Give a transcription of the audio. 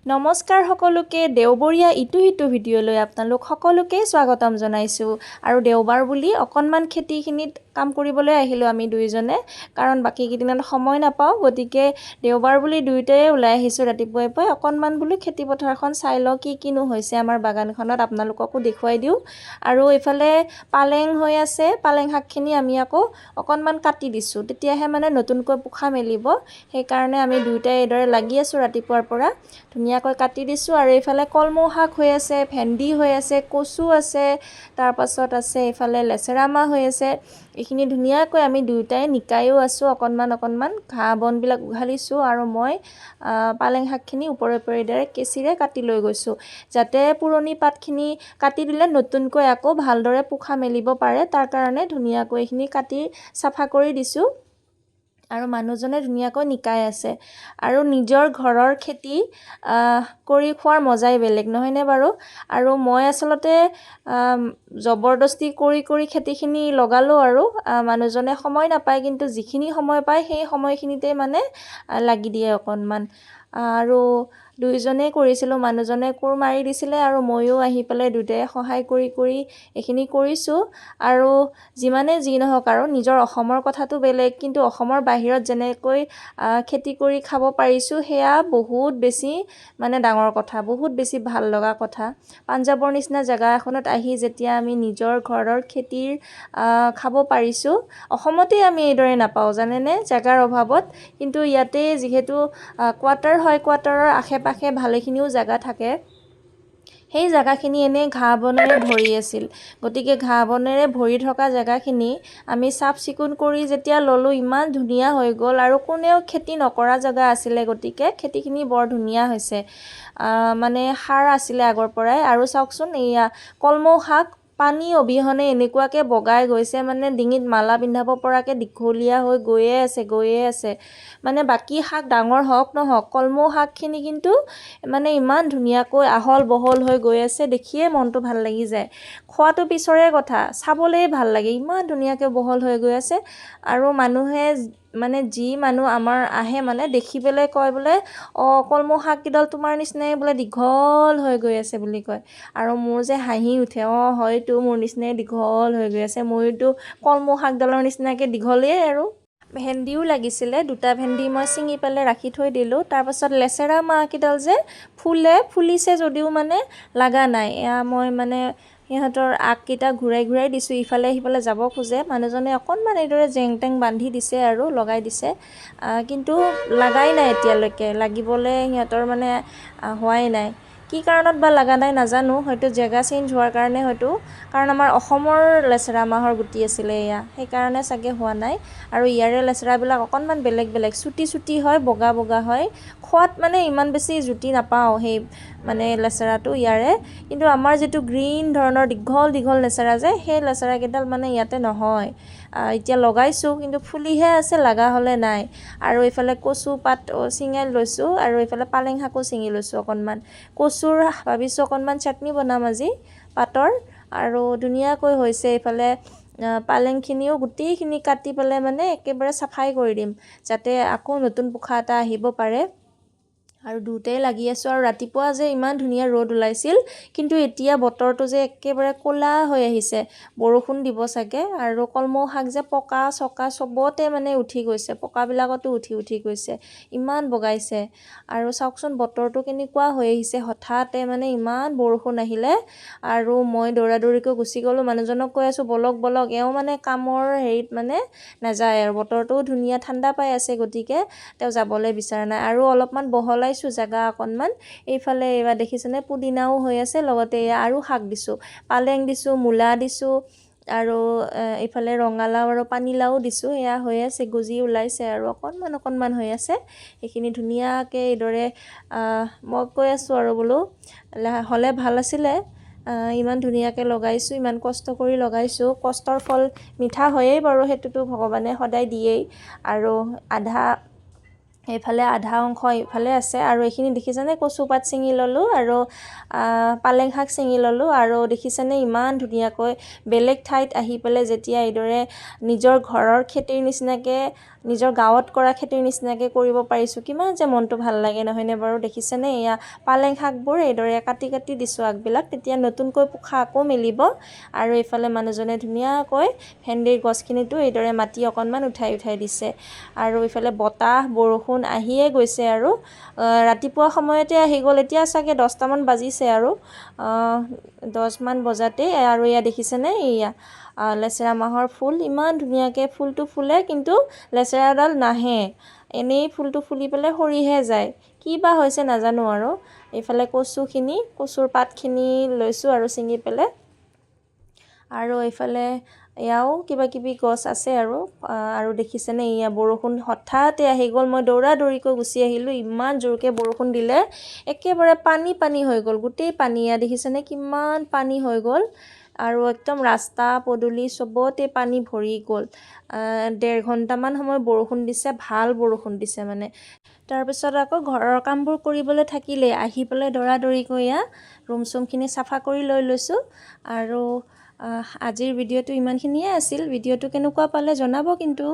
নমস্কাৰ সকলোকে দেওবৰীয়া ইটো সিটো ভিডিঅ'লৈ আপোনালোক সকলোকে স্বাগতম জনাইছোঁ আৰু দেওবাৰ বুলি অকণমান খেতিখিনিত কাম কৰিবলৈ আহিলোঁ আমি দুইজনে কাৰণ বাকী কেইদিনত সময় নাপাওঁ গতিকে দেওবাৰ বুলি দুইটাই ওলাই আহিছোঁ ৰাতিপুৱাই পুৱাই অকণমান বোলো খেতি পথাৰখন চাই লওঁ কি কিনো হৈছে আমাৰ বাগানখনত আপোনালোককো দেখুৱাই দিওঁ আৰু এইফালে পালেং হৈ আছে পালেং শাকখিনি আমি আকৌ অকণমান কাটি দিছোঁ তেতিয়াহে মানে নতুনকৈ পোখা মেলিব সেইকাৰণে আমি দুইটাই এইদৰে লাগি আছোঁ ৰাতিপুৱাৰ পৰা ধুনীয়াকৈ কাটি দিছোঁ আৰু এইফালে কলমৌ শাক হৈ আছে ভেন্দি হৈ আছে কচু আছে তাৰপাছত আছে এইফালে লেচেৰা মাহ হৈ আছে এইখিনি ধুনীয়াকৈ আমি দুয়োটাই নিকায়ো আছোঁ অকণমান ঘাঁহ বনবিলাক উঘালিছোঁ আৰু মই পালেং শাকখিনি ওপৰে ওপৰেদৰে কেঁচিৰে কাটি লৈ গৈছোঁ যাতে পুৰণি পাতখিনি কাটি দিলে নতুনকৈ আকৌ ভালদৰে পোখা মেলিব পাৰে তাৰ কাৰণে ধুনীয়াকৈ এইখিনি কাটি চাফা কৰি দিছোঁ আৰু মানুহজনে ধুনীয়াকৈ নিকাই আছে আৰু নিজৰ ঘৰৰ খেতি কৰি খোৱাৰ মজাই বেলেগ নহয়নে বাৰু আৰু মই আচলতে জবৰদস্তি কৰি খেতিখিনি লগালোঁ আৰু মানুহজনে সময় নাপায় কিন্তু যিখিনি সময় পায় সেই সময়খিনিতে মানে লাগি দিয়ে অকণমান আৰু দুইজনেই কৰিছিলোঁ মানুহজনে কোৰ মাৰি দিছিলে আৰু ময়ো আহি পেলাই দুটাই সহায় কৰি এইখিনি কৰিছোঁ আৰু যিমানে যি নহওক আৰু নিজৰ অসমৰ কথাটো বেলেগ কিন্তু অসমৰ বাহিৰত যেনেকৈ খেতি কৰি খাব পাৰিছোঁ সেয়া বহুত বেছি মানে ডাঙৰ কথা বহুত বেছি ভাল লগা কথা পাঞ্জাৱৰ নিচিনা জেগা এখনত আহি যেতিয়া আমি নিজৰ ঘৰৰ খেতিৰ খাব পাৰিছোঁ অসমতে আমি এইদৰে নাপাওঁ জানেনে জেগাৰ অভাৱত কিন্তু ইয়াতে যিহেতু কোৱাৰ্টাৰ হয় কোৱাৰ্টাৰৰ আশে-পাশে ভালেখিনিও জেগা থাকে সেই জেগাখিনি এনেই ঘাঁহ বনেৰে ভৰি আছিল গতিকে ঘাঁহ বনেৰে ভৰি থকা জেগাখিনি আমি চাফ চিকুণ কৰি যেতিয়া ল'লোঁ ইমান ধুনীয়া হৈ গ'ল আৰু কোনেও খেতি নকৰা জেগা আছিলে গতিকে খেতিখিনি বৰ ধুনীয়া হৈছে মানে সাৰ আছিলে আগৰ পৰাই আৰু চাওকচোন এয়া কলমৌ শাক পানী অবিহনে এনেকুৱাকৈ বগাই গৈছে মানে ডিঙিত মালা পিন্ধাব পৰাকৈ দীঘলীয়া হৈ গৈয়ে আছে মানে বাকী শাক ডাঙৰ হওক নহওক কলমৌ শাকখিনি কিন্তু মানে ইমান ধুনীয়াকৈ আহল বহল হৈ গৈ আছে দেখিয়ে মনটো ভাল লাগি যায় খোৱাটো পিছৰে কথা চাবলেই ভাল লাগে ইমান ধুনীয়াকৈ বহল হৈ গৈ আছে আৰু মানুহে মানে যি মানুহ আমাৰ আহে মানে দেখি পেলাই কয় বোলে কলমৌ শাককেইডাল তোমাৰ নিচিনাই বোলে দীঘল হৈ গৈ আছে বুলি কয় আৰু মোৰ যে হাঁহি উঠে হয়তো মোৰ নিচিনাই দীঘল হৈ গৈ আছে ময়োতো কলমৌ শাকডালৰ নিচিনাকৈ দীঘলেই আৰু ভেন্দিও লাগিছিলে দুটা ভেন্দি মই ছিঙি পেলাই ৰাখি থৈ দিলোঁ তাৰপাছত লেচেৰা মাহকেইডাল যে ফুলিছে যদিও মানে লাগা নাই এয়া মই মানে সিহঁতৰ আগকেইটা ঘূৰাই দিছোঁ ইফালে সিফালে যাব খোজে মানুহজনে অকণমান এইদৰে জেং টেং বান্ধি দিছে আৰু লগাই দিছে কিন্তু লাগাই নাই এতিয়ালৈকে লাগিবলৈ সিহঁতৰ মানে হোৱাই নাই কি কাৰণত বা লগা নাই নাজানো হয়তো জেগা চেঞ্জ হোৱাৰ কাৰণে হয়তো কাৰণ আমাৰ অসমৰ লেচেৰা মাহৰ গুটি আছিলে এয়া সেইকাৰণে চাগে হোৱা নাই আৰু ইয়াৰে লেচেৰাবিলাক অকণমান বেলেগ চুটি হয় বগা হয় খোৱাত মানে ইমান বেছি জুতি নাপাওঁ সেই মানে লেচেৰাটো ইয়াৰে কিন্তু আমাৰ যিটো গ্ৰীণ ধৰণৰ দীঘল লেচেৰা যে সেই লেচেৰাকেইডাল মানে ইয়াতে নহয় এতিয়া লগাইছোঁ কিন্তু ফুলিহে আছে লগা হ'লে নাই আৰু এইফালে কচু পাত ছিঙাই লৈছোঁ আৰু এইফালে পালেং শাকো ছিঙি লৈছোঁ অকণমান কচুৰ ভাবিছোঁ অকণমান চাটনি বনাম আজি পাতৰ আৰু ধুনীয়াকৈ হৈছে এইফালে পালেংখিনিও গোটেইখিনি কাটি পেলাই মানে একেবাৰে চাফাই কৰি দিম যাতে আকৌ নতুন পোখা এটা আহিব পাৰে আৰু দুটাই লাগি আছোঁ আৰু ৰাতিপুৱা যে ইমান ধুনীয়া ৰ'দ ওলাইছিল কিন্তু এতিয়া বতৰটো যে একেবাৰে ক'লা হৈ আহিছে বৰষুণ দিব চাগে আৰু কলমৌ শাক যে পকা চকা চবতে মানে উঠি গৈছে পকাবিলাকতো উঠি গৈছে ইমান বগাইছে আৰু চাওকচোন বতৰটো কেনেকুৱা হৈ আহিছে হঠাতে মানে ইমান বৰষুণ আহিলে আৰু মই দৌৰাদৌৰিকৈ গুচি গ'লোঁ মানুহজনক কৈ আছোঁ বলক এওঁ মানে কামৰ হেৰিত মানে নাযায় আৰু বতৰটোও ধুনীয়া ঠাণ্ডা পাই আছে গতিকে তেওঁ যাবলৈ বিচৰা নাই আৰু অলপমান বহলাইছোঁ জেগা অকণমান এইফালে এইবাৰ দেখিছেনে পুদিনাও হৈ আছে লগতে আৰু শাক দিছোঁ পালেং দিছোঁ মূলা দিছোঁ আৰু এইফালে ৰঙালাও আৰু পানীলাও দিছোঁ এয়া হৈ আছে গজি ওলাইছে আৰু অকণমান হৈ আছে এইখিনি ধুনীয়াকৈ এইদৰে মই কৈ আছোঁ আৰু বোলো হ'লে ভাল আছিলে ইমান ধুনীয়াকৈ লগাইছোঁ ইমান কষ্ট কৰি লগাইছোঁ কষ্টৰ ফল মিঠা হয়েই বাৰু সেইটোতো ভগৱানে সদায় দিয়েই আৰু আধা এইফালে আধা অংশ এইফালে আছে আৰু এইখিনি দেখিছেনে কচু পাত ছিঙি ল'লোঁ আৰু পালেং শাক ছিঙি ল'লোঁ আৰু দেখিছেনে ইমান ধুনীয়াকৈ বেলেগ ঠাইত আহি পেলাই যেতিয়া এইদৰে নিজৰ ঘৰৰ খেতিৰ নিচিনাকৈ নিজৰ গাঁৱত কৰা খেতিৰ নিচিনাকৈ কৰিব পাৰিছোঁ কিমান যে মনটো ভাল লাগে নহয়নে বাৰু দেখিছেনে এয়া পালেং শাকবোৰ এইদৰে কাটি কাটি দিছোঁ আগবিলাক তেতিয়া নতুনকৈ পোখা আকৌ মেলিব আৰু এইফালে মানুহজনে ধুনীয়াকৈ ভেন্দিৰ গছখিনিতো এইদৰে মাটি অকণমান উঠাই উঠাই দিছে আৰু এইফালে বতাহ বৰষুণ আহিয়ে গৈছে আৰু ৰাতিপুৱা সময়তে আহি গ'ল এতিয়া চাগে 10টামান বাজিছে আৰু 10মান বজাতেই আৰু এয়া দেখিছেনে এয়া লেচেৰা মাহৰ ফুল ইমান ধুনীয়াকৈ ফুলটো ফুলে কিন্তু লেচেৰাডাল নাহে এনেই ফুলটো ফুলি পেলাই সৰিহে যায় কি বা হৈছে নাজানো আৰু এইফালে কচুৰ পাতখিনি লৈছোঁ আৰু ছিঙি পেলাই আৰু এইফালে এয়াও কিবা কিবি গছ আছে আৰু দেখিছেনে এয়া বৰষুণ হঠাতে আহি গ'ল মই দৌৰা দৌৰিকৈ গুচি আহিলোঁ ইমান জোৰকৈ বৰষুণ দিলে একেবাৰে পানী হৈ গ'ল গোটেই পানী এয়া দেখিছেনে কিমান পানী হৈ গ'ল আৰু একদম ৰাস্তা পদূলি চবতে পানী ভৰি গ'ল 1.5 ঘণ্টামান সময় বৰষুণ দিছে ভাল বৰষুণ দিছে মানে তাৰপিছত আকৌ ঘৰৰ কামবোৰ কৰিবলৈ থাকিলে আহি পেলাই দৌৰা দৌৰিকৈ এয়া ৰুম চুমখিনি চাফা কৰি লৈছোঁ আৰু আজিৰ ভিডিঅ'টো ইমানখিনিয়ে আছিল ভিডিঅ'টো কেনেকুৱা পালে জনাব কিন্তু